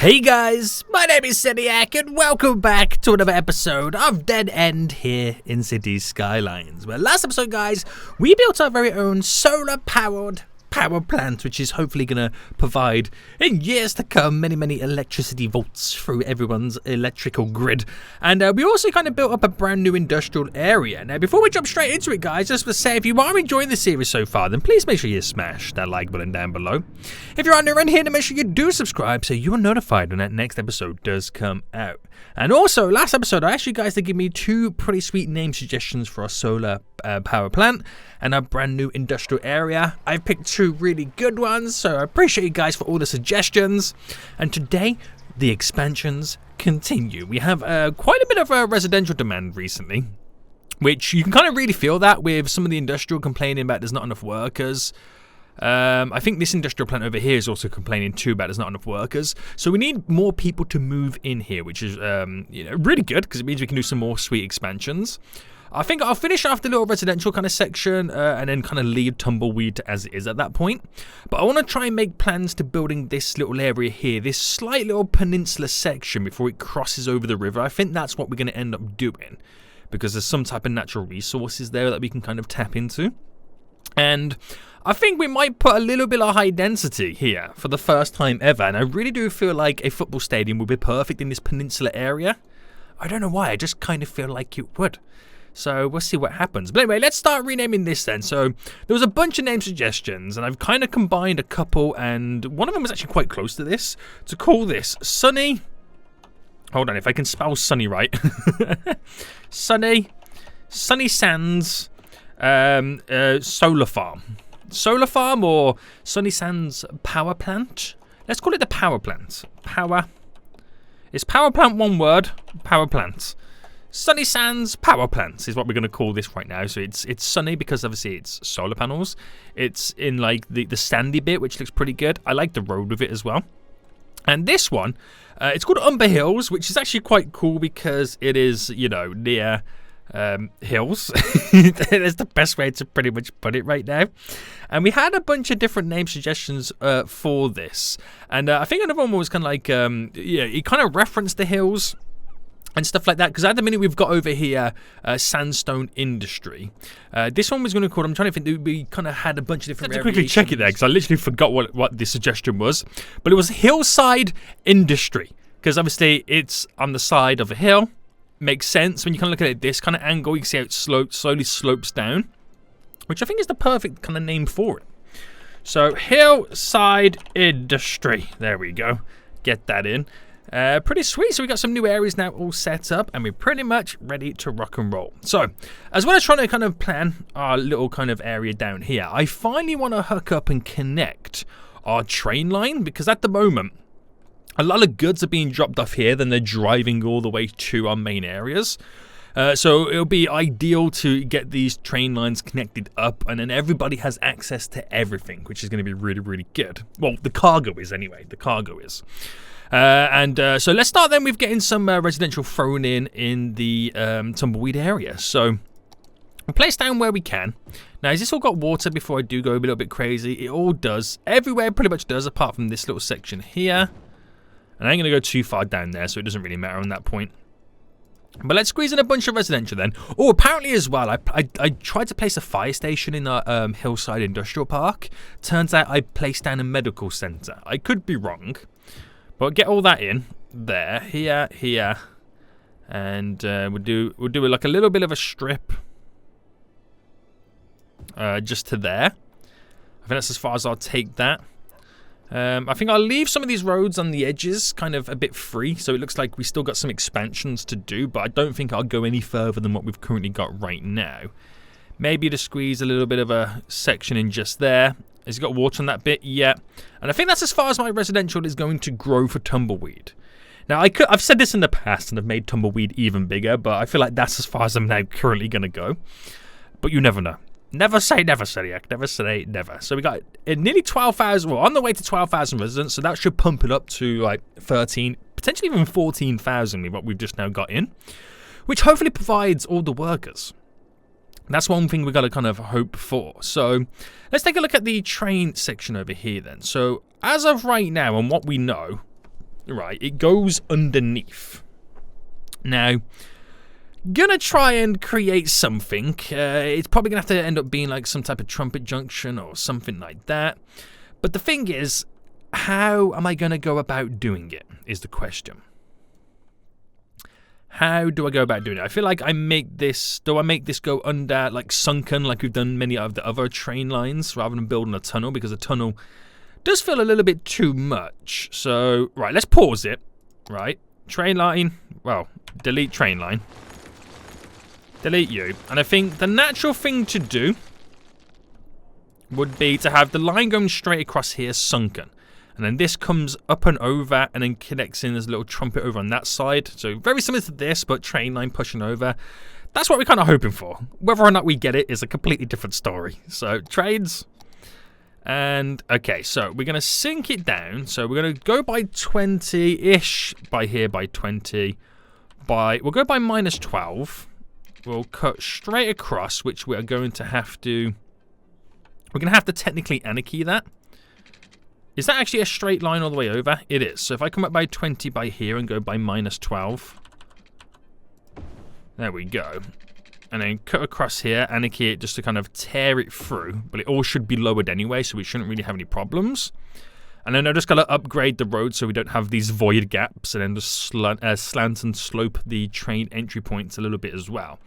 Hey guys, my name is Seniac and welcome back to another episode of Dead End here in Cities Skylines. Well, last episode guys, we built our very own solar powered power plant, which is hopefully going to provide in years to come many electricity volts through everyone's electrical grid. And we also kind of built up a brand new industrial area. Now before we jump straight into it guys, just to say if you are enjoying the series so far, then please make sure you smash that like button down below. If you're new around here, then make sure you do subscribe so you are notified when that next episode does come out. And also, last episode, I asked you guys to give me two pretty sweet name suggestions for a solar power plant and a brand new industrial area. I've picked two really good ones, so I appreciate you guys for all the suggestions. And today, the expansions continue. We have quite a bit of residential demand recently, which you can kind of really feel that with some of the industrial complaining about there's not enough workers. I think this industrial plant over here is also complaining too about there's not enough workers. So we need more people to move in here, which is really good because it means we can do some more sweet expansions. I think I'll finish off the little residential kind of section and then kind of leave Tumbleweed as it is at that point. But I want to try and make plans to building this little area here, this slight little peninsula section before it crosses over the river. I think that's what we're going to end up doing because there's some type of natural resources there that we can kind of tap into. And I think we might put a little bit of high density here for the first time ever. And I really do feel like a football stadium would be perfect in this peninsula area. I don't know why, I just kind of feel like it would. So we'll see what happens. But anyway, let's start renaming this then. So there was a bunch of name suggestions and I've kind of combined a couple. And one of them was actually quite close to this. To call this Sunny. Hold on, if I can spell Sunny right. Sunny Sands solar farm. Solar farm or Sunny Sands power plant? Let's call it the power plant. Is power plant one word? Power plant. Sunny Sands power plants is what we're going to call this right now. So it's sunny because obviously it's solar panels. It's in like the sandy bit, which looks pretty good. I like the road with it as well. And this one, it's called Umber Hills, which is actually quite cool because it is, near hills. That's the best way to pretty much put it right now. And we had a bunch of different name suggestions for this. And I think another one was kind of like, it kind of referenced the hills and stuff like that, because at the minute we've got over here Sandstone Industry. This one was going to call, I'm trying to think, we kind of had a bunch of different variations. Quickly check it there, because I literally forgot what the suggestion was. But it was Hillside Industry, because obviously it's on the side of a hill. Makes sense when you kind of look at it this kind of angle. You can see how it slowly slopes down, which I think is the perfect kind of name for it. So Hillside Industry, there we go, get that in. Pretty sweet. So we got some new areas now all set up and we're pretty much ready to rock and roll. So as well as trying to kind of plan our little kind of area down here, I finally want to hook up and connect our train line, because at the moment a lot of goods are being dropped off here, then they're driving all the way to our main areas. So it'll be ideal to get these train lines connected up, and then everybody has access to everything, which is going to be really good. Well, the cargo is anyway. The cargo is. So let's start then with getting some residential thrown in the Tumbleweed area. So we'll place down where we can. Now, has this all got water before I do go a little bit crazy? It all does. Everywhere pretty much does, apart from this little section here. And I ain't going to go too far down there, so it doesn't really matter on that point. But let's squeeze in a bunch of residential then. Oh, apparently as well, I tried to place a fire station in our Hillside Industrial Park. Turns out I placed down a medical centre. I could be wrong. But get all that in there, here. And we'll do like a little bit of a strip. Just to there. I think that's as far as I'll take that. I think I'll leave some of these roads on the edges kind of a bit free, so it looks like we still got some expansions to do, but I don't think I'll go any further than what we've currently got right now. Maybe to squeeze a little bit of a section in just there. Has it got water on that bit? Yeah. And I think that's as far as my residential is going to grow for Tumbleweed. Now, I've said this in the past and I've made Tumbleweed even bigger, but I feel like that's as far as I'm now currently going to go. But you never know. Never say never, Seniac. Never say never. So we got nearly 12,000, well, on the way to 12,000 residents, so that should pump it up to like 13, potentially even 14,000 with what we've just now got in, which hopefully provides all the workers. That's one thing we've got to kind of hope for. So let's take a look at the train section over here then. So as of right now and what we know, right, it goes underneath. Now, gonna try and create something. It's probably gonna have to end up being like some type of trumpet junction or something like that. But the thing is, how am I gonna go about doing it is the question. How do I go about doing it? I feel like do I make this go under, like sunken, like we've done many of the other train lines, rather than building a tunnel, because a tunnel does feel a little bit too much. So, right, let's pause it. Right, train line, well, delete train line. Delete you. And I think the natural thing to do would be to have the line going straight across here, sunken. And then this comes up and over and then connects in as a little trumpet over on that side. So very similar to this, but train line pushing over. That's what we're kind of hoping for. Whether or not we get it is a completely different story. So trains. And okay, so we're going to sink it down. So we're going to go by 20-ish by here, by 20. We'll go by minus 12. We'll cut straight across, which we're going to have to... We're going to have to technically anarchy that. Is that actually a straight line all the way over? It is. So if I come up by 20 by here and go by minus 12. There we go. And then cut across here, anarchy it just to kind of tear it through. But it all should be lowered anyway, so we shouldn't really have any problems. And then I'm just going to upgrade the road so we don't have these void gaps. And then just slant and slope the train entry points a little bit as well.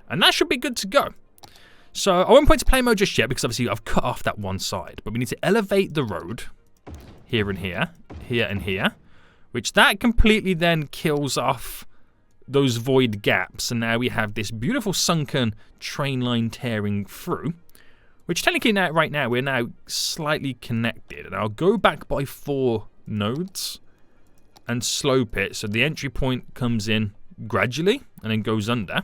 And that should be good to go. So I won't put it to play mode just yet because obviously I've cut off that one side. But we need to elevate the road. Here and here. Here and here. Which that completely then kills off those void gaps. And now we have this beautiful sunken train line tearing through. Which technically now, right now, we're now slightly connected. And I'll go back by 4 nodes. And slope it. So the entry point comes in gradually. And then goes under.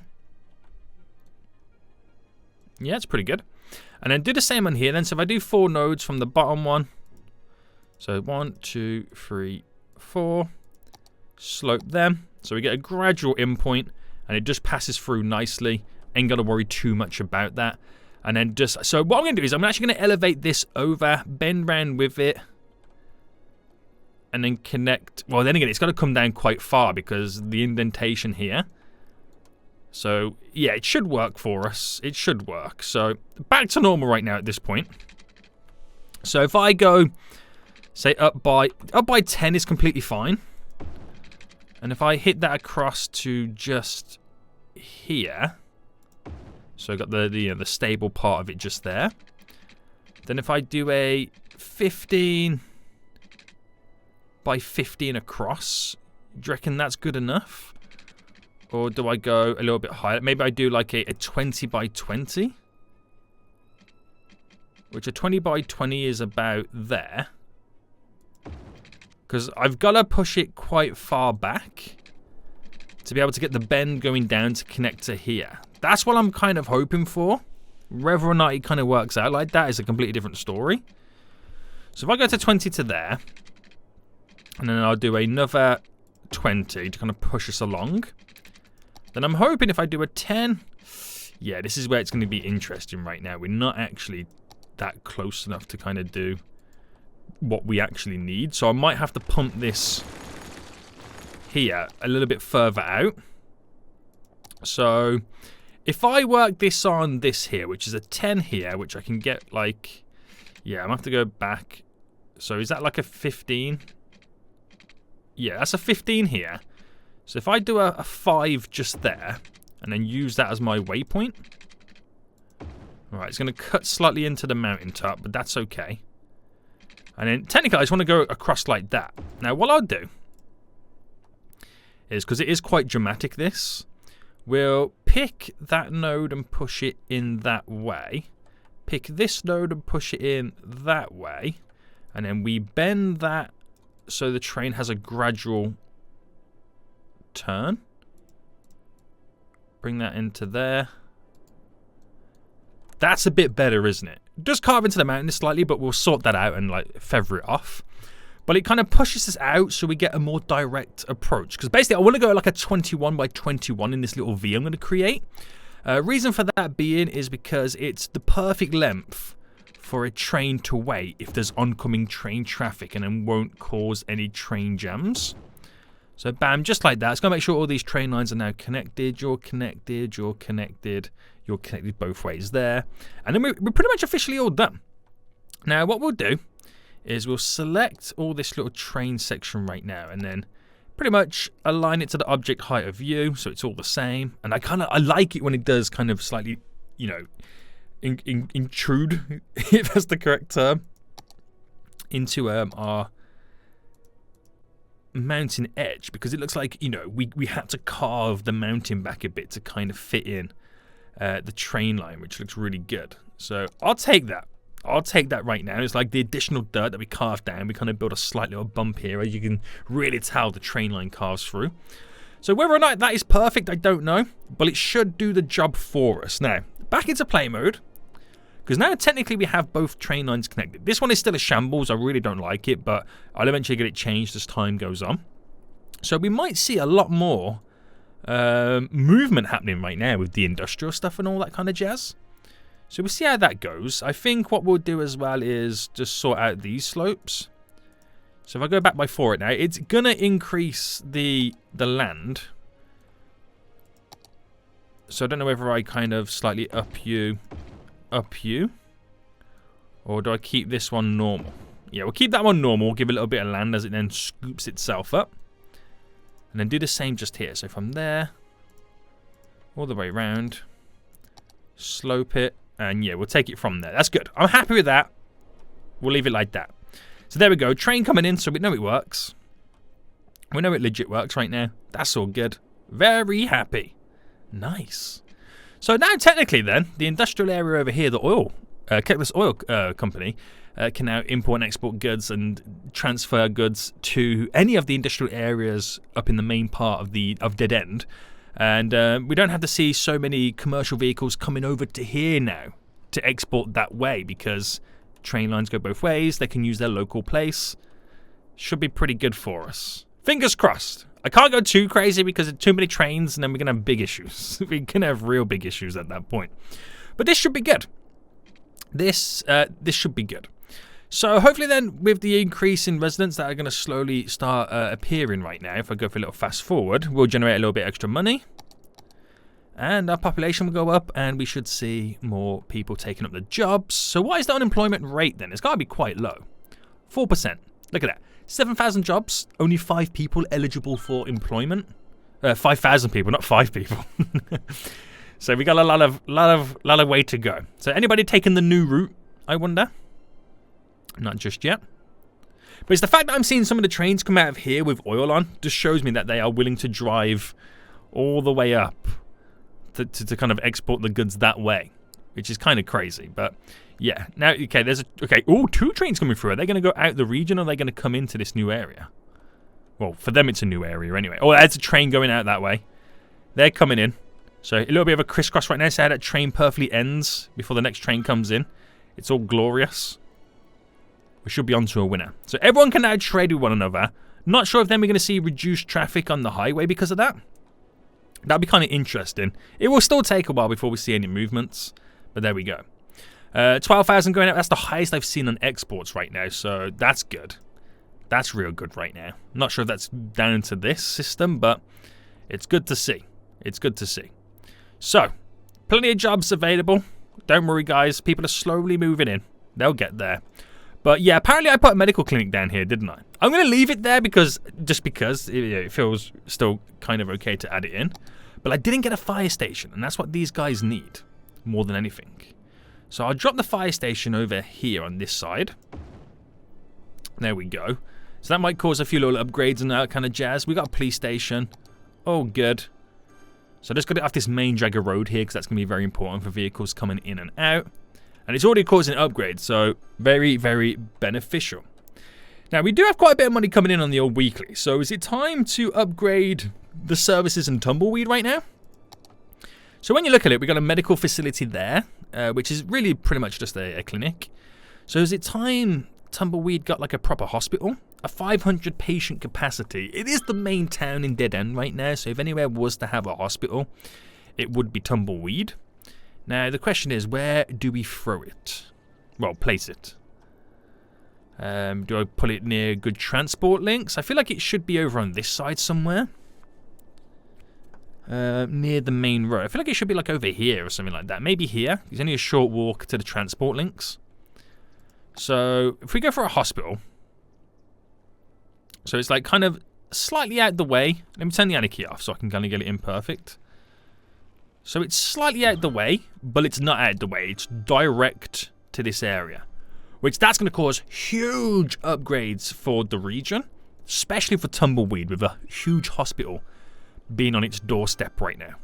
Yeah, it's pretty good. And then do the same on here then. So if I do 4 nodes from the bottom one. So 1, 2, 3, 4. Slope them. So we get a gradual in point. And it just passes through nicely. Ain't got to worry too much about that. And then just... So what I'm going to do is I'm actually going to elevate this over. Bend round with it. And then connect... Well, then again, it's got to come down quite far because the indentation here... So, yeah, it should work for us. It should work. So, back to normal right now at this point. So, if I go, say, up by 10 is completely fine. And if I hit that across to just here. So, I got the stable part of it just there. Then if I do a 15 by 15 across, do you reckon that's good enough? Or do I go a little bit higher? Maybe I do like a 20 by 20. Which a 20 by 20 is about there. Because I've got to push it quite far back. To be able to get the bend going down to connect to here. That's what I'm kind of hoping for. Whether or not it kind of works out like that is a completely different story. So if I go to 20 to there. And then I'll do another 20 to kind of push us along. Then I'm hoping if I do a 10, yeah, this is where it's going to be interesting right now. We're not actually that close enough to kind of do what we actually need. So I might have to pump this here a little bit further out. So if I work this on this here, which is a 10 here, which I can get like, yeah, I'm going to have to go back. So is that like a 15? Yeah, that's a 15 here. So if I do a 5 just there, and then use that as my waypoint. Alright, it's going to cut slightly into the mountaintop, but that's okay. And then technically I just want to go across like that. Now what I'll do is, because it is quite dramatic this, we'll pick that node and push it in that way. Pick this node and push it in that way. And then we bend that so the train has a gradual turn. Bring that into there. That's a bit better, isn't it? Does carve into the mountain slightly, but we'll sort that out and like feather it off. But it kind of pushes us out so we get a more direct approach. Because basically I want to go like a 21 by 21 in this little V I'm going to create. Reason for that being is because it's the perfect length for a train to wait if there's oncoming train traffic and then won't cause any train jams. So bam, just like that. It's going to make sure all these train lines are now connected. You're connected, you're connected, you're connected both ways there. And then we're pretty much officially all done. Now what we'll do is we'll select all this little train section right now and then pretty much align it to the object height of view so it's all the same. And I like it when it does kind of slightly, you know, intrude, if that's the correct term, into our mountain edge, because it looks like, you know, we had to carve the mountain back a bit to kind of fit in the train line, which looks really good. So I'll take that. I'll take that right now. It's like the additional dirt that we carved down. We kind of built a slight little bump here, as you can really tell the train line carves through. So whether or not that is perfect, I don't know, but it should do the job for us. Now, back into play mode, because now technically we have both train lines connected. This one is still a shambles. I really don't like it, but I'll eventually get it changed as time goes on. So we might see a lot more movement happening right now with the industrial stuff and all that kind of jazz. So we'll see how that goes. I think what we'll do as well is just sort out these slopes. So if I go back by 4 right now, it's going to increase the land. So I don't know whether I kind of slightly up you, or do I keep this one normal? Yeah, we'll keep that one normal, give it a little bit of land as it then scoops itself up. And then do the same just here. So from there, all the way around, slope it, and yeah, we'll take it from there. That's good. I'm happy with that. We'll leave it like that. So there we go. Train coming in, so we know it works. We know it legit works right now. That's all good. Very happy. Nice. So now technically then, the industrial area over here, the oil, Keckler's oil company, can now import and export goods and transfer goods to any of the industrial areas up in the main part of Dead End. And we don't have to see so many commercial vehicles coming over to here now to export that way, because train lines go both ways. They can use their local place. Should be pretty good for us. Fingers crossed. I can't go too crazy because of too many trains, and then we're going to have big issues. We're going to have real big issues at that point. But this should be good. This should be good. So hopefully then, with the increase in residents that are going to slowly start appearing right now, if I go for a little fast forward, we'll generate a little bit extra money. And our population will go up, and we should see more people taking up the jobs. So what is the unemployment rate then? It's got to be quite low. 4%. Look at that. 7,000 jobs, only 5 people eligible for employment. 5,000 people, not 5 people. So we got a lot of way to go. So anybody taking the new route, I wonder? Not just yet. But it's the fact that I'm seeing some of the trains come out of here with oil on just shows me that they are willing to drive all the way up to kind of export the goods that way, which is kind of crazy. But yeah, now okay, oh, 2 trains coming through. Are they going to go out the region, or are they going to come into this new area? Well, for them it's a new area anyway. Oh, there's a train going out that way. They're coming in. So a little bit of a crisscross right now. So how that train perfectly ends before the next train comes in. It's all glorious. We should be on to a winner. So everyone can now trade with one another. Not sure if then we're going to see reduced traffic on the highway because of that. That'd be kind of interesting. It will still take a while before we see any movements. But there we go. 12,000 going out. That's the highest I've seen on exports right now. So that's good. That's real good right now. Not sure if that's down to this system, but it's good to see. It's good to see. So, plenty of jobs available. Don't worry, guys. People are slowly moving in. They'll get there. But yeah, apparently I put a medical clinic down here, didn't I? I'm going to leave it there because it feels still kind of okay to add it in. But I didn't get a fire station, and that's what these guys need more than anything. So I'll drop the fire station over here on this side. There we go. So that might cause a few little upgrades and that kind of jazz. We got a police station. Oh, good. So I just got it off this main dragger road here because that's going to be very important for vehicles coming in and out. And it's already causing upgrades, so very, very beneficial. Now, we do have quite a bit of money coming in on the old weekly. So is it time to upgrade the services and tumbleweed right now? So when you look at it, we've got a medical facility there, which is really pretty much just a clinic. So is it time Tumbleweed got like a proper hospital? A 500 patient capacity. It is the main town in Dead End right now, so if anywhere was to have a hospital, it would be Tumbleweed. Now, the question is, where do we throw it? Well, place it. Do I put it near good transport links? I feel like it should be over on this side somewhere. Near the main road. I feel like it should be like over here or something like that. Maybe here. It's only a short walk to the transport links. So, if we go for a hospital. So, it's like kind of slightly out the way. Let me turn the anarchy off so I can kind of get it imperfect. So, it's slightly out the way, but it's not out the way. It's direct to this area. Which that's going to cause huge upgrades for the region. Especially for Tumbleweed with a huge hospital being on its doorstep right now.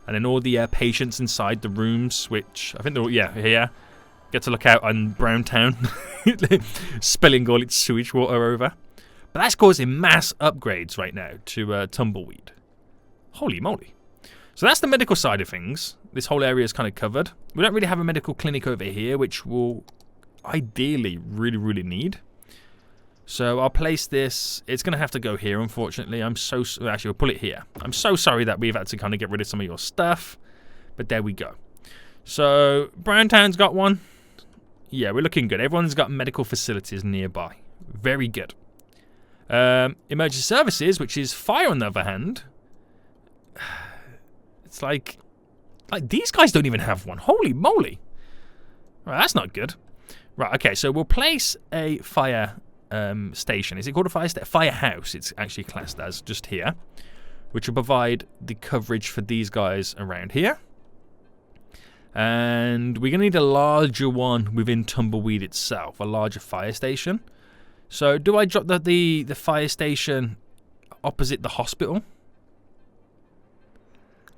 And then all the patients inside the rooms, which I think they're all, yeah, here. Get to look out on Browntown. Spilling all its sewage water over. But that's causing mass upgrades right now to Tumbleweed. Holy moly. So that's the medical side of things. This whole area is kind of covered. We don't really have a medical clinic over here, which we'll ideally really need. So I'll place this. It's going to have to go here, unfortunately. Actually, we'll put it here. I'm so sorry that we've had to kind of get rid of some of your stuff. But there we go. So Browntown's got one. Yeah, we're looking good. Everyone's got medical facilities nearby. Very good. Emergency services, which is fire on the other hand. It's like these guys don't even have one. Holy moly. Right, that's not good. Right, okay, so we'll place a fire station. Is it called a fire station? Firehouse, it's actually classed as, just here. Which will provide the coverage for these guys around here. And we're going to need a larger one within Tumbleweed itself. A larger fire station. So, do I drop the fire station opposite the hospital?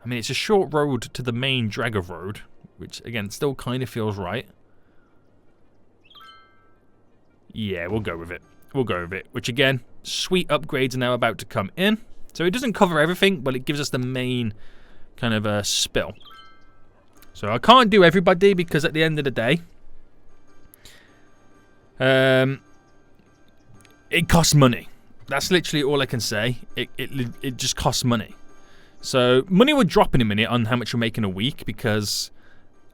I mean, it's a short road to the main Dragger Road. Which, again, still kind of feels right. Yeah, we'll go with it. We'll go with it. Which, again, sweet upgrades are now about to come in. So, it doesn't cover everything, but it gives us the main kind of spill. So, I can't do everybody because at the end of the day, it costs money. That's literally all I can say. It just costs money. So, money will drop in a minute on how much we're making a week because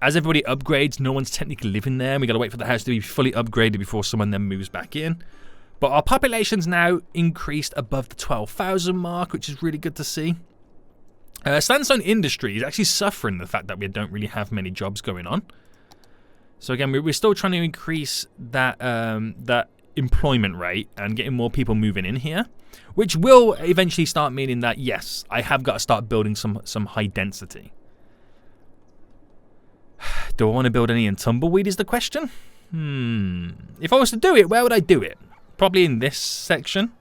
as everybody upgrades, no one's technically living there. We got to wait for the house to be fully upgraded before someone then moves back in. But our population's now increased above the 12,000 mark, which is really good to see. Sandstone Industry is actually suffering the fact that we don't really have many jobs going on. So again, we're still trying to increase that that employment rate and getting more people moving in here, which will eventually start meaning that, yes, I have got to start building some high density. Do I want to build any in Tumbleweed is the question? If I was to do it, where would I do it? Probably in this section.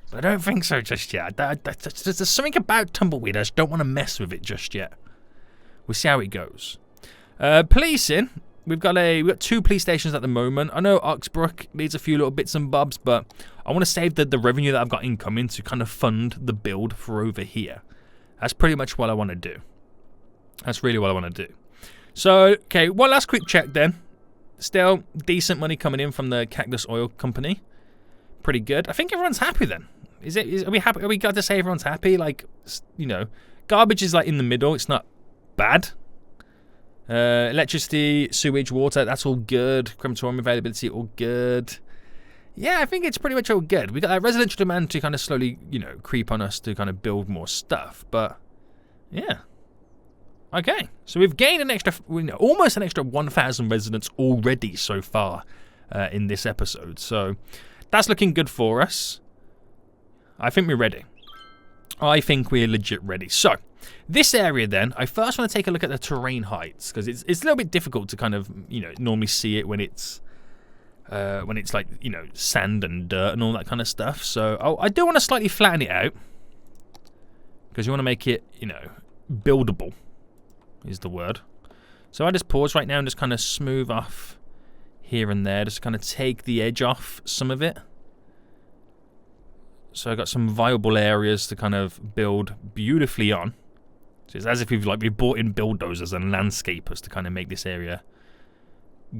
But I don't think so just yet. There's something about Tumbleweed. I just don't want to mess with it just yet. We'll see how it goes. Policing. We've got 2 police stations at the moment. I know Oxbrook needs a few little bits and bobs, but I want to save the revenue that I've got incoming to kind of fund the build for over here. That's pretty much what I want to do. That's really what I want to do. So, okay, one last quick check then. Still decent money coming in from the Cactus Oil Company. Pretty good. I think everyone's happy then. Are we happy? Are we got to say everyone's happy? Like, you know, garbage is like in the middle. It's not bad. Electricity, sewage, water, that's all good. Crematorium availability, all good. Yeah, I think it's pretty much all good. We got that residential demand to kind of slowly, you know, creep on us to kind of build more stuff. But, yeah. Okay, so we've gained an extra, almost an extra 1,000 residents already so far in this episode. So that's looking good for us. I think we're ready. I think we're legit ready. So this area then, I first want to take a look at the terrain heights because it's a little bit difficult to kind of, you know, normally see it when it's like, you know, sand and dirt and all that kind of stuff. So I do want to slightly flatten it out because you want to make it, you know, buildable. Is the word. So I just pause right now and just kind of smooth off here and there. Just kind of take the edge off some of it. So I've got some viable areas to kind of build beautifully on. So it's as if we've brought in bulldozers and landscapers to kind of make this area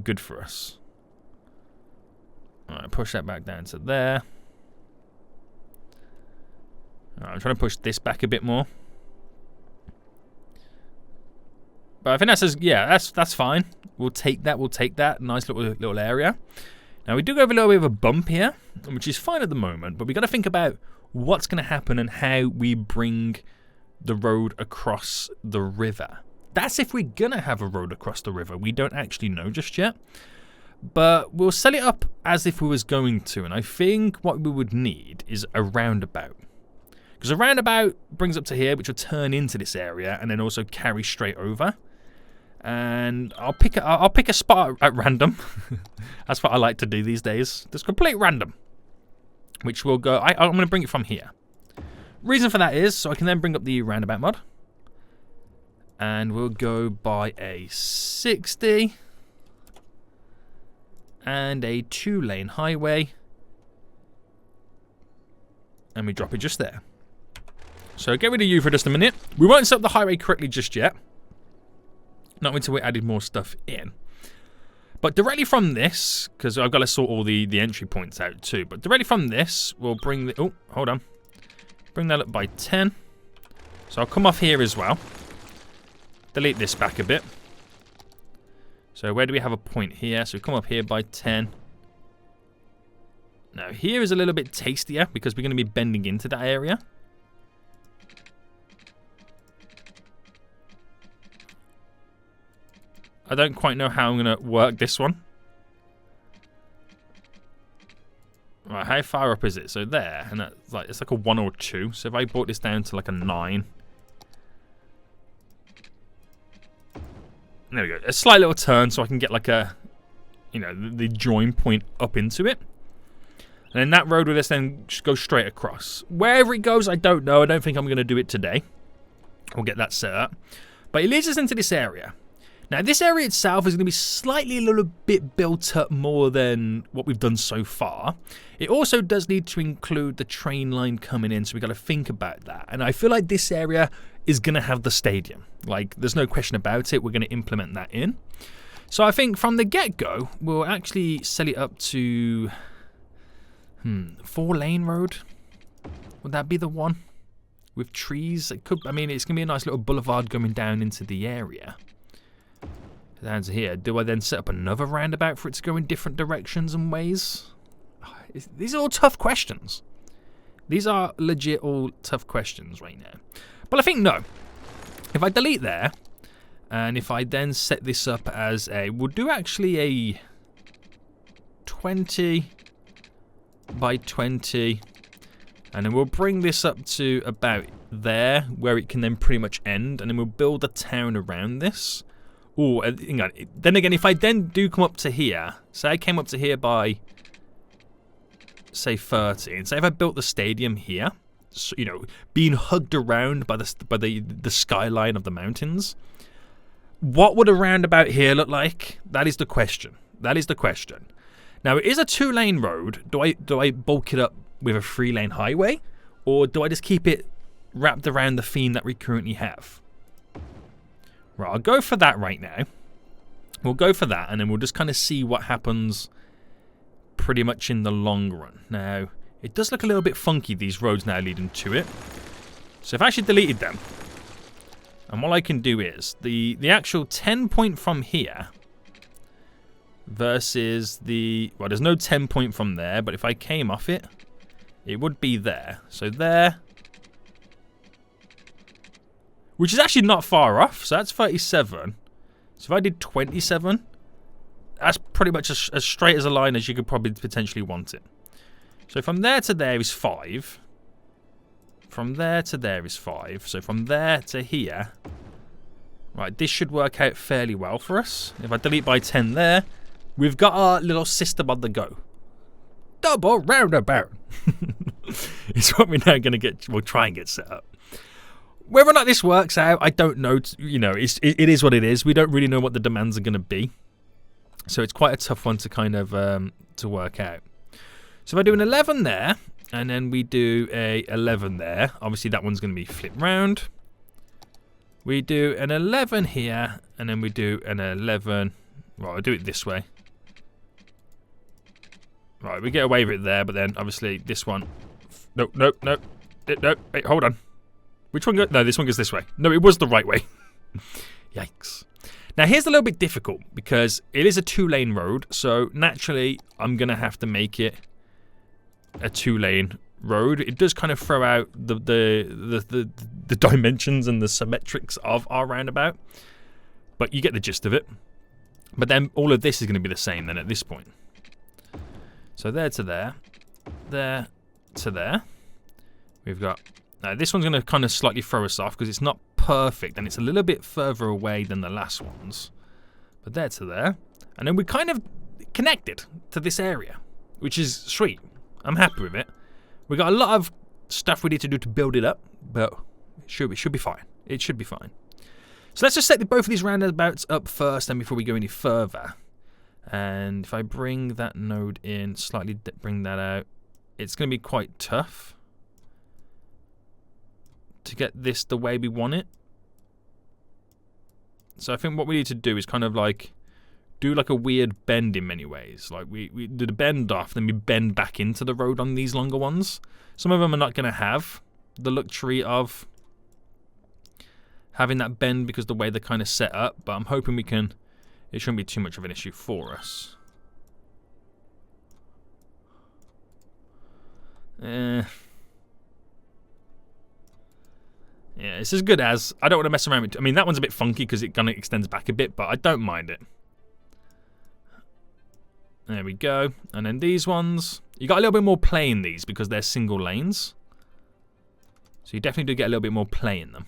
good for us. Alright, push that back down to there. Alright, I'm trying to push this back a bit more. But I think that says, yeah, that's fine. We'll take that. We'll take that. Nice little area. Now, we do have a little bit of a bump here, which is fine at the moment. But we got to think about what's going to happen and how we bring the road across the river. That's if we're going to have a road across the river. We don't actually know just yet. But we'll set it up as if we was going to. And I think what we would need is a roundabout. Because a roundabout brings up to here, which will turn into this area and then also carry straight over. And I'll pick a spot at random. That's what I like to do these days. Just complete random. Which will go... I'm going to bring it from here. Reason for that is so I can then bring up the roundabout mod. And we'll go by a 60. And a 2-lane highway. And we drop it just there. So get rid of you for just a minute. We won't set up the highway correctly just yet. Not until we added more stuff in. But directly from this, because I've got to sort all the entry points out too. But directly from this, we'll bring the... Oh, hold on. Bring that up by 10. So I'll come off here as well. Delete this back a bit. So where do we have a point here? So we come up here by 10. Now here is a little bit tastier because we're going to be bending into that area. I don't quite know how I'm going to work this one. Right, how far up is it? So there, and that's like, it's like a 1 or 2. So if I brought this down to like a 9. There we go. A slight little turn so I can get like a, you know, the join point up into it. And then that road will just then just go straight across. Wherever it goes, I don't know. I don't think I'm going to do it today. We'll get that set up. But it leads us into this area. Now, this area itself is going to be slightly a little bit built up more than what we've done so far. It also does need to include the train line coming in, so we've got to think about that. And I feel like this area is going to have the stadium. Like, there's no question about it. We're going to implement that in. So I think from the get-go, we'll actually set it up to 4-lane road. Would that be the one? With trees? It could. I mean, it's going to be a nice little boulevard going down into the area. Down to here. Do I then set up another roundabout for it to go in different directions and ways? These are all tough questions. These are legit all tough questions right now. But I think no. If I delete there, and if I then set this up as a... We'll do actually a 20 by 20. And then we'll bring this up to about there, where it can then pretty much end. And then we'll build a town around this. Oh, hang on. Then again, if I then do come up to here, say I came up to here by, say, 30, and say if I built the stadium here, so, you know, being hugged around by the skyline of the mountains, what would a roundabout here look like? That is the question. That is the question. Now, it is a 2-lane road. Do I bulk it up with a 3-lane highway, or do I just keep it wrapped around the theme that we currently have? Right, I'll go for that right now. We'll go for that, and then we'll just kind of see what happens pretty much in the long run. Now, it does look a little bit funky, these roads now leading to it. So if I actually deleted them, and what I can do is, the actual 10 point from here versus the... Well, there's no 10 point from there, but if I came off it, it would be there. So there... Which is actually not far off, so that's 37. So if I did 27, that's pretty much as straight as a line as you could probably potentially want it. So from there to there is 5. From there to there is 5. So from there to here, right, this should work out fairly well for us. If I delete by 10 there, we've got our little system on the go. Double roundabout. It's what we're now going to get, we'll try and get set up. Whether or not this works out, I don't know. You know, it is what it is. We don't really know what the demands are going to be. So it's quite a tough one to kind of to work out. So if I do an 11 there, and then we do a 11 there, obviously that one's going to be flipped round. We do an 11 here, and then we do an 11. Well, I'll do it this way. Right, we get away with it there, but then obviously this one. No. Wait, hold on. Which one goes? No, this one goes this way. No, it was the right way. Yikes. Now, here's a little bit difficult because it is a 2-lane road, so naturally, I'm going to have to make it a 2-lane road. It does kind of throw out the dimensions and the symmetrics of our roundabout, but you get the gist of it. But then all of this is going to be the same then at this point. So there to there, there to there. We've got... Now, this one's going to kind of slightly throw us off because it's not perfect and it's a little bit further away than the last ones. But there to there. And then we're kind of connected to this area, which is sweet. I'm happy with it. We've got a lot of stuff we need to do to build it up, but it should be fine. It should be fine. So let's just set both of these roundabouts up first and before we go any further. And if I bring that node in, slightly bring that out, it's going to be quite tough to get this the way we want it. So I think what we need to do is kind of like do like a weird bend in many ways. Like we do the bend off, then we bend back into the road on these longer ones. Some of them are not going to have the luxury of having that bend because the way they're kind of set up, but I'm hoping we can, it shouldn't be too much of an issue for us. Yeah, it's as good as. I don't want to mess around with it. I mean, that one's a bit funky because it kind of extends back a bit, but I don't mind it. There we go. And then these ones, you got a little bit more play in these because they're single lanes. So you definitely do get a little bit more play in them.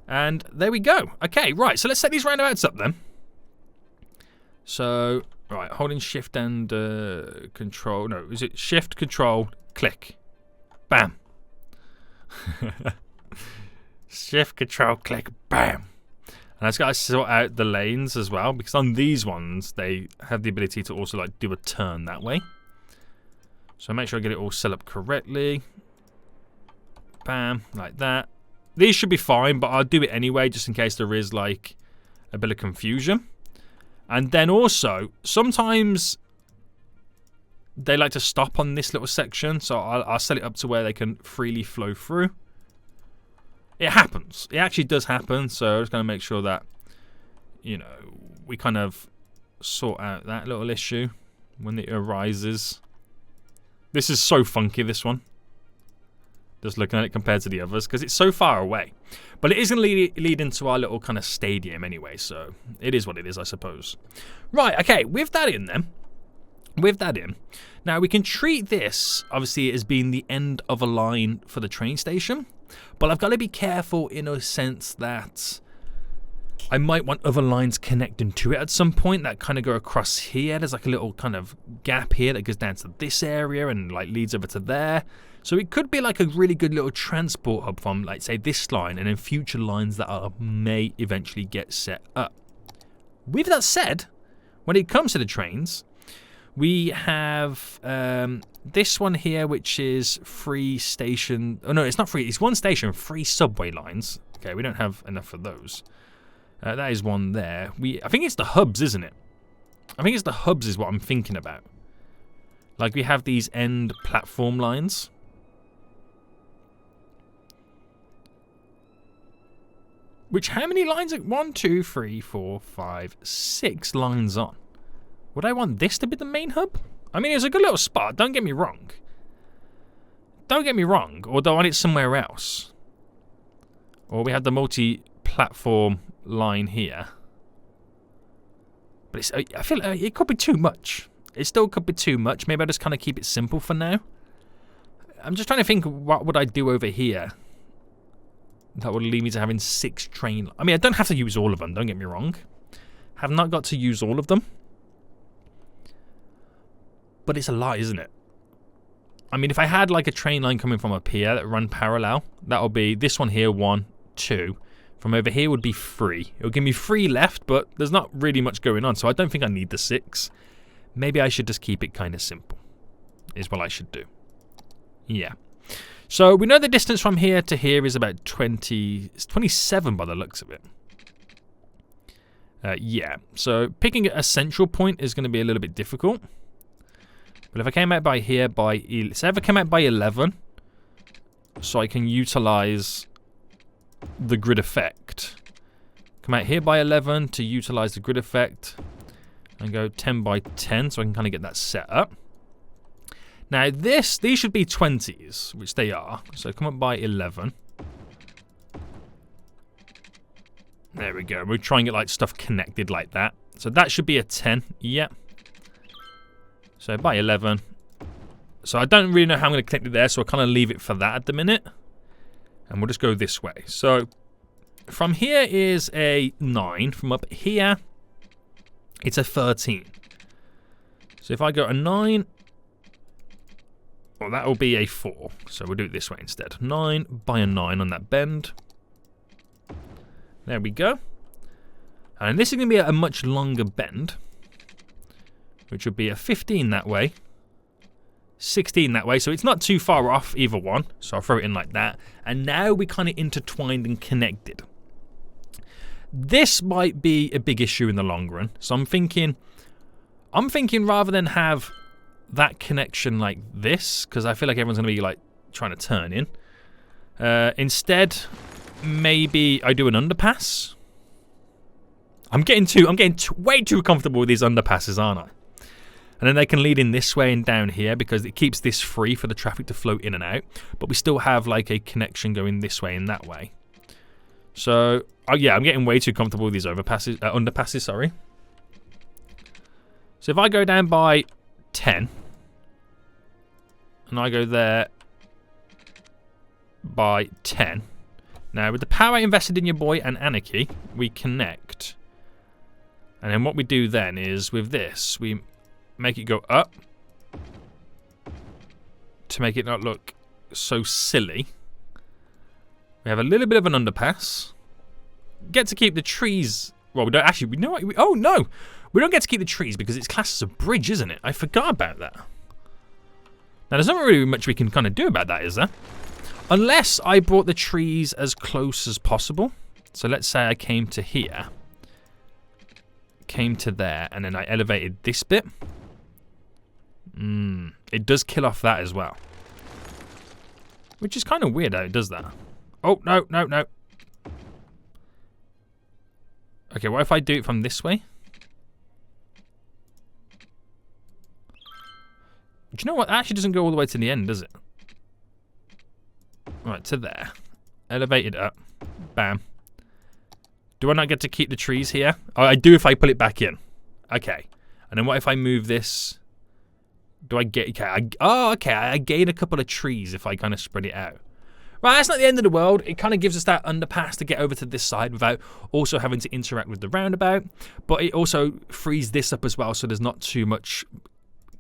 And there we go. Okay, right. So let's set these roundabouts up then. So, right, holding shift and control. No, is it shift, control, click. Bam. Shift, control, click, bam. And I've got to sort out the lanes as well because on these ones they have the ability to also like do a turn that way. So make sure I get it all set up correctly. Bam, like that. These should be fine, but I'll do it anyway just in case there is like a bit of confusion. And then also sometimes they like to stop on this little section, so I'll set it up to where they can freely flow through. It happens. It actually does happen, so I'm just going to make sure that, you know, we kind of sort out that little issue when it arises. This is so funky, this one. Just looking at it compared to the others, because it's so far away. But it is going to lead into our little kind of stadium anyway, so it is what it is, I suppose. Right, okay, with that in then. With that in, now we can treat this obviously as being the end of a line for the train station, but I've got to be careful in a sense that I might want other lines connecting to it at some point that kind of go across here. There's like a little kind of gap here that goes down to this area and like leads over to there. So it could be like a really good little transport hub from like say this line and then future lines that may eventually get set up. With that said, when it comes to the trains, we have this one here, which is free station. Oh, no, it's not free. It's one station, free subway lines. Okay, we don't have enough of those. That is one there. I think it's the hubs, isn't it? I think it's the hubs is what I'm thinking about. Like we have these end platform lines. Which, how many lines? 1, 2, 3, 4, 5, 6 lines on. Would I want this to be the main hub? I mean, it's a good little spot, don't get me wrong. Don't get me wrong, or do I want it somewhere else? Or we have the multi-platform line here. But I feel like it could be too much. It still could be too much. Maybe I'll just kind of keep it simple for now. I'm just trying to think, what would I do over here that would lead me to having 6 train... I mean, I don't have to use all of them, don't get me wrong. Have not got to use all of them. But it's a lot, isn't it? I mean, if I had like a train line coming from up here that run parallel, that would be this one here, 1, 2. From over here would be 3. It would give me 3 left, but there's not really much going on, so I don't think I need the 6. Maybe I should just keep it kind of simple, is what I should do. Yeah. So we know the distance from here to here is about 27 by the looks of it. Yeah, so picking a central point is going to be a little bit difficult. But if I came out by here say if I came out by 11, so I can utilize the grid effect, Come out here by 11 to utilize the grid effect. And go 10 by 10 so I can kind of get that set up. Now these should be 20s, which they are. So come up by 11. There we go. We're trying to get like stuff connected like that. So that should be a 10. Yep. So by 11. So I don't really know how I'm going to connect it there, so I'll kind of leave it for that at the minute. And we'll just go this way. So from here is a 9. From up here, it's a 13. So if I go a 9, well, that will be a 4. So we'll do it this way instead. 9 by a 9 on that bend. There we go. And this is going to be a much longer bend, which would be a 15 that way, 16 that way. So it's not too far off either one. So I'll throw it in like that. And now we kind of intertwined and connected. This might be a big issue in the long run. So I'm thinking rather than have that connection like this, because I feel like everyone's going to be like trying to turn in. Instead, maybe I do an underpass. I'm getting way too comfortable with these underpasses, aren't I? And then they can lead in this way and down here because it keeps this free for the traffic to flow in and out. But we still have like a connection going this way and that way. So, yeah, I'm getting way too comfortable with these underpasses, sorry. So if I go down by 10, and I go there by 10. Now, with the power invested in your boy and Anarchy, we connect. And then what we do then is, with this, we make it go up to make it not look so silly. We have a little bit of an underpass. Get to keep the trees. Well, we don't actually. We know what? Oh no, we don't get to keep the trees because it's classed as a bridge, isn't it? I forgot about that. Now, there's not really much we can kind of do about that, is there? Unless I brought the trees as close as possible. So let's say I came to here, came to there, and then I elevated this bit. It does kill off that as well, which is kind of weird how it does that. Oh, no, no, no. Okay, what if I do it from this way? Do you know what? That actually doesn't go all the way to the end, does it? Right, to there. Elevate it up. Bam. Do I not get to keep the trees here? Oh, I do if I pull it back in. Okay. And then what if I move this? Do I get... Okay, okay, I gain a couple of trees if I kind of spread it out. Right, that's not the end of the world. It kind of gives us that underpass to get over to this side without also having to interact with the roundabout. But it also frees this up as well, so there's not too much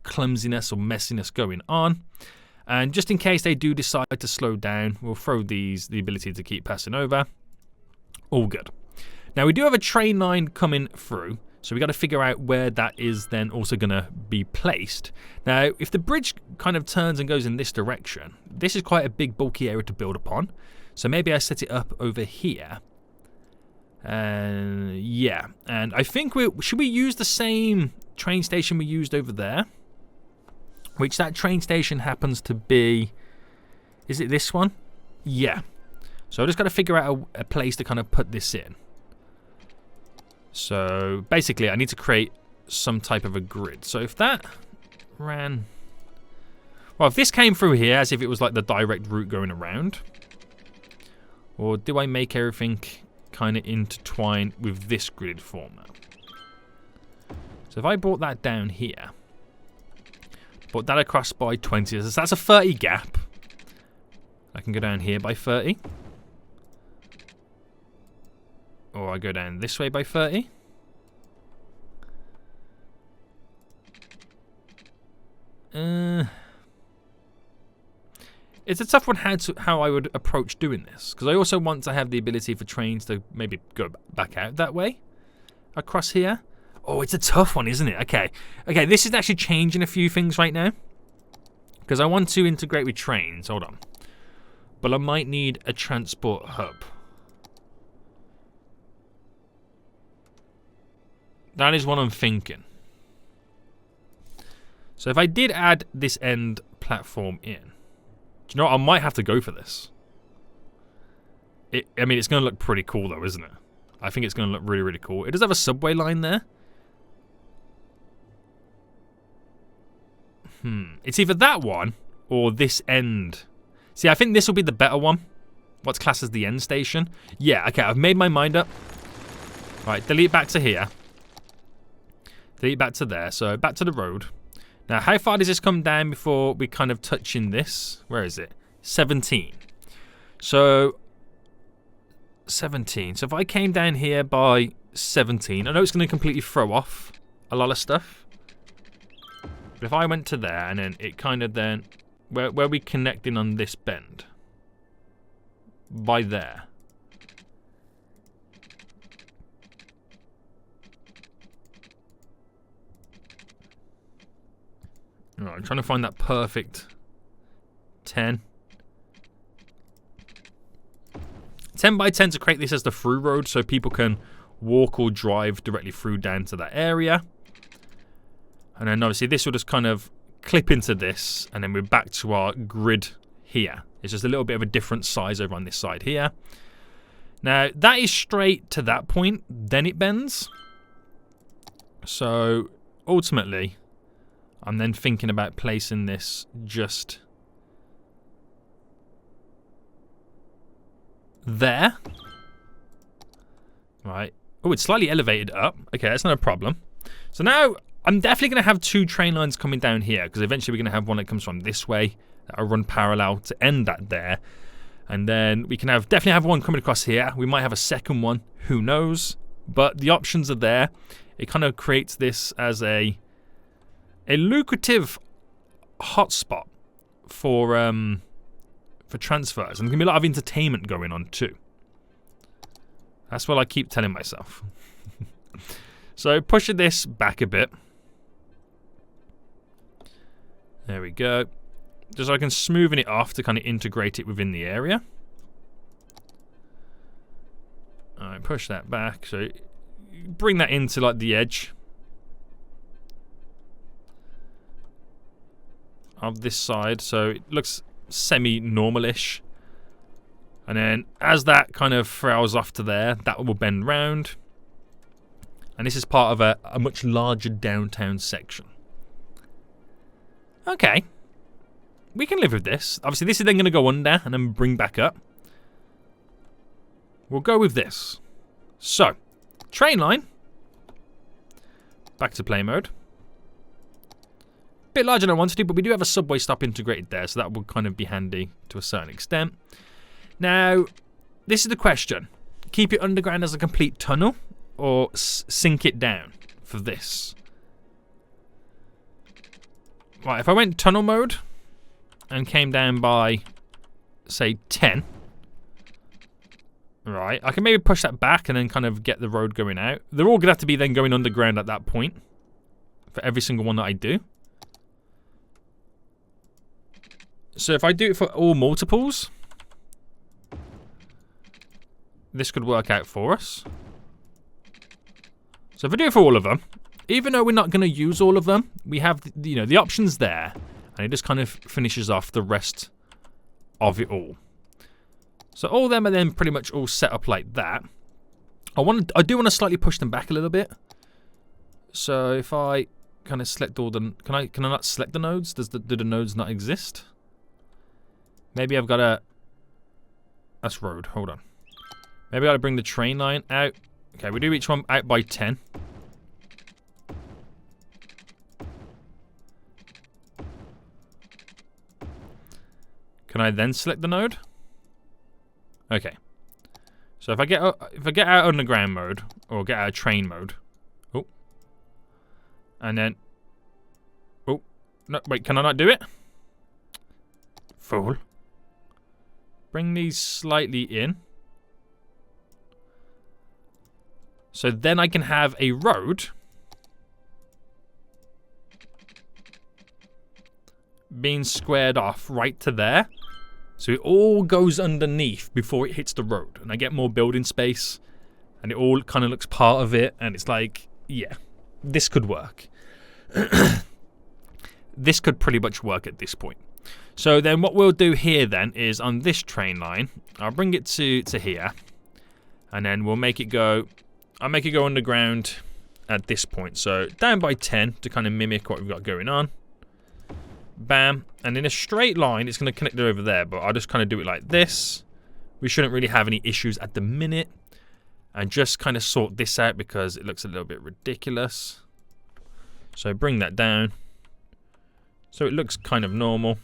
clumsiness or messiness going on. And just in case they do decide to slow down, we'll throw these, the ability to keep passing over. All good. Now, we do have a train line coming through, so we got to figure out where that is then also going to be placed. Now, if the bridge kind of turns and goes in this direction, this is quite a big, bulky area to build upon. So maybe I set it up over here. And yeah, and I think should we use the same train station we used over there? Which that train station happens to be... Is it this one? Yeah. So I just got to figure out a place to kind of put this in. So basically I need to create some type of a grid. So if that ran... Well, if this came through here as if it was like the direct route going around. Or do I make everything kind of intertwined with this grid format? So if I brought that down here... Put that across by 20. So that's a 30 gap. I can go down here by 30. Or I go down this way by 30. It's a tough one how I would approach doing this. Because I also want to have the ability for trains to maybe go back out that way. Across here. Oh, it's a tough one, isn't it? Okay. Okay, this is actually changing a few things right now. Because I want to integrate with trains. Hold on. But I might need a transport hub. That is what I'm thinking. So if I did add this end platform in. Do you know what? I might have to go for this. I mean, it's going to look pretty cool though, isn't it? I think it's going to look really, really cool. It does have a subway line there. It's either that one or this end. See, I think this will be the better one. What's classed as the end station. Yeah, okay, I've made my mind up. Right, delete back to here. Delete back to there. So back to the road. Now, how far does this come down before we kind of touch in this? Where is it? 17. So 17. So if I came down here by 17, I know it's going to completely throw off a lot of stuff. But if I went to there and then it kind of then... Where we connecting on this bend? By there. Right, I'm trying to find that perfect 10. 10 by 10 to create this as the through road so people can walk or drive directly through down to that area. And then obviously this will just kind of clip into this and then we're back to our grid here. It's just a little bit of a different size over on this side here. Now that is straight to that point, then it bends. So ultimately, I'm then thinking about placing this just there. Right. Oh, it's slightly elevated up. Okay, that's not a problem. So now I'm definitely going to have two train lines coming down here because eventually we're going to have one that comes from this way that'll run parallel to end that there. And then we can definitely have one coming across here. We might have a second one. Who knows? But the options are there. It kind of creates this as a lucrative hotspot for transfers. And there's going to be a lot of entertainment going on too. That's what I keep telling myself. So pushing this back a bit. There we go. Just so I can smoothen it off to kind of integrate it within the area. Alright, push that back. So bring that into like the edge of this side. So it looks semi-normal-ish. And then as that kind of throws off to there, that will bend round. And this is part of a much larger downtown section. Okay. We can live with this. Obviously, this is then going to go under and then bring back up. We'll go with this. So, train line. Back to play mode. Bit larger than I wanted to, but we do have a subway stop integrated there, so that will kind of be handy to a certain extent. Now, this is the question. Keep it underground as a complete tunnel, or sink it down for this? Right, if I went tunnel mode and came down by, say, 10. Right, I can maybe push that back and then kind of get the road going out. They're all going to have to be then going underground at that point for every single one that I do. So if I do it for all multiples, this could work out for us. So if I do it for all of them, even though we're not going to use all of them, we have the options there, and it just kind of finishes off the rest of it all. So all of them are then pretty much all set up like that. I do want to slightly push them back a little bit. So if I kind of select all the, can I not select the nodes? Do the nodes not exist? Maybe I've got to. That's road. Hold on. Maybe I got to bring the train line out. Okay, we do each one out by 10. Can I then select the node? Okay. So if I get out underground mode or get out of train mode, oh, and then, oh, no, wait, can I not do it? Fool. Bring these slightly in. So then I can have a road being squared off right to there. So it all goes underneath before it hits the road. And I get more building space. And it all kind of looks part of it. And it's like, yeah, this could work. This could pretty much work at this point. So then what we'll do here then is on this train line, I'll bring it to here. And then we'll make it go... I'll make it go underground at this point. So down by 10 to kind of mimic what we've got going on. Bam. And in a straight line, it's going to connect it over there. But I'll just kind of do it like this. We shouldn't really have any issues at the minute. And just kind of sort this out because it looks a little bit ridiculous. So bring that down. So it looks kind of normal.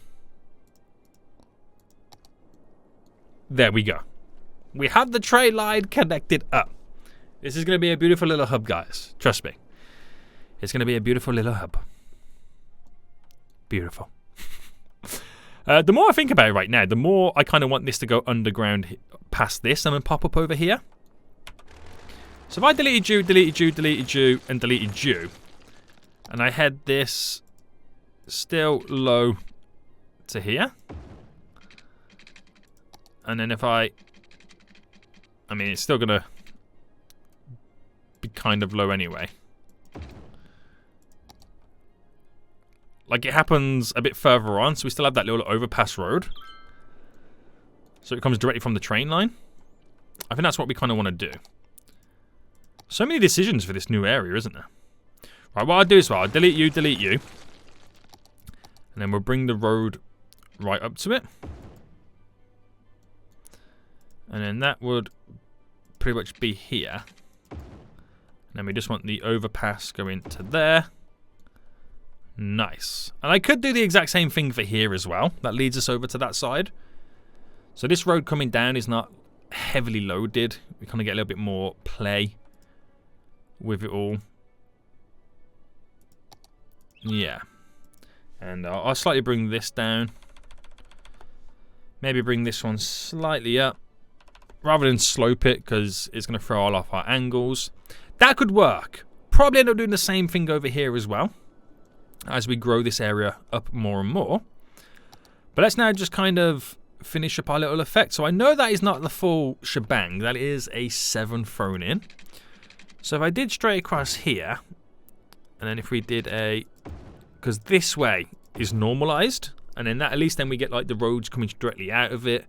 There we go. We have the tray line connected up. This is going to be a beautiful little hub, guys. Trust me. It's going to be a beautiful little hub. Beautiful. The more I think about it right now, the more I kind of want this to go underground past this and then pop up over here. So if I deleted you, deleted you, deleted you, and deleted you, and I had this still low to here, and then if I mean, it's still going to be kind of low anyway. Like, it happens a bit further on, so we still have that little overpass road. So it comes directly from the train line. I think that's what we kind of want to do. So many decisions for this new area, isn't there? Right, what I'll do is I'll delete you, and then we'll bring the road right up to it. And then that would pretty much be here. And then we just want the overpass going to there. Nice. And I could do the exact same thing for here as well. That leads us over to that side. So this road coming down is not heavily loaded. We kind of get a little bit more play with it all. Yeah. And I'll slightly bring this down. Maybe bring this one slightly up. Rather than slope it, because it's going to throw all off our angles. That could work. Probably end up doing the same thing over here as well. As we grow this area up more and more. But let's now just kind of finish up our little effect. So I know that is not the full shebang. That is a 7 thrown in. So if I did straight across here, and then if we did a, because this way is normalized, and then that at least then we get like the roads coming directly out of it,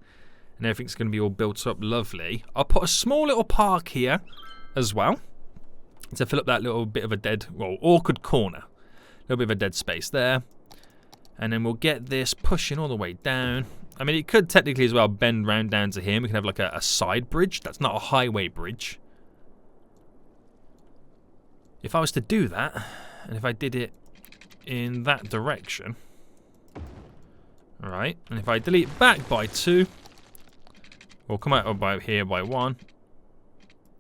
and everything's going to be all built up lovely. I'll put a small little park here as well to fill up that little bit of a dead, well, awkward corner. A little bit of a dead space there. And then we'll get this pushing all the way down. I mean, it could technically as well bend round down to here. We can have like a side bridge. That's not a highway bridge. If I was to do that, and if I did it in that direction, right, and if I delete back by 2, we'll come out by here by 1,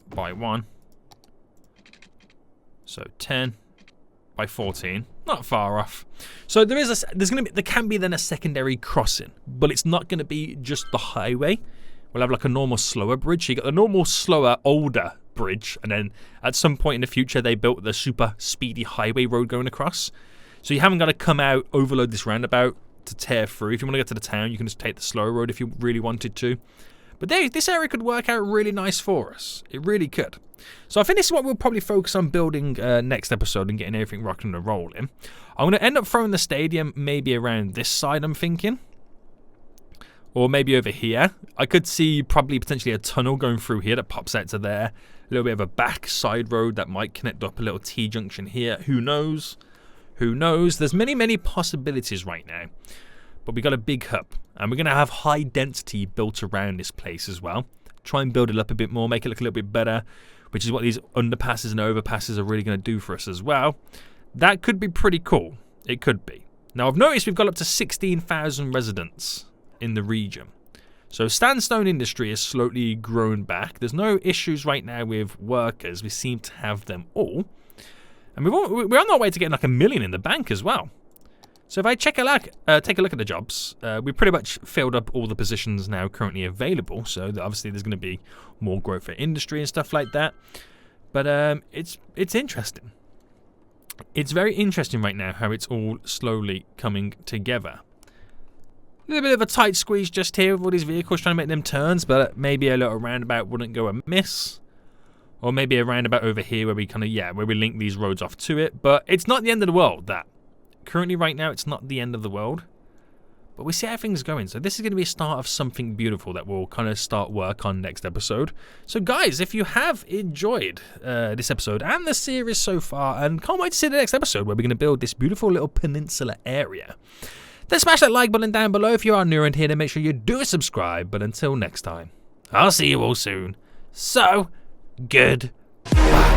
by 1, so 10 by 14, not far off. So there can be then a secondary crossing, but it's not going to be just the highway. We'll have like a normal slower bridge. So you got the normal slower older bridge, and then at some point in the future they built the super speedy highway road going across. So you haven't got to come out, overload this roundabout to tear through. If you want to get to the town, you can just take the slower road if you really wanted to. But this area could work out really nice for us. It really could. So I think this is what we'll probably focus on building next episode and getting everything rocking and rolling. I'm going to end up throwing the stadium maybe around this side, I'm thinking. Or maybe over here. I could see probably potentially a tunnel going through here that pops out to there. A little bit of a back side road that might connect up a little T-junction here. Who knows? Who knows? There's many, many possibilities right now. But we got a big hub. And we're going to have high density built around this place as well. Try and build it up a bit more, make it look a little bit better. Which is what these underpasses and overpasses are really going to do for us as well. That could be pretty cool. It could be. Now I've noticed we've got up to 16,000 residents in the region. So sandstone industry is slowly growing back. There's no issues right now with workers. We seem to have them all. And we're on our way to getting like 1 million in the bank as well. So if I take a look at the jobs, we pretty much filled up all the positions now currently available. So obviously there's going to be more growth for industry and stuff like that. But it's interesting. It's very interesting right now how it's all slowly coming together. A little bit of a tight squeeze just here with all these vehicles trying to make them turns, but maybe a little roundabout wouldn't go amiss. Or maybe a roundabout over here where we kind of, where we link these roads off to it. But it's not the end of the world, that. Currently right now, it's not the end of the world. but we see how things going. So this is going to be a start of something beautiful that we'll kind of start work on next episode. So guys, if you have enjoyed this episode and the series so far, and can't wait to see the next episode where we're going to build this beautiful little peninsula area, then smash that like button down below. If you are new around here, then make sure you do subscribe. But until next time, I'll see you all soon. So, goodbye.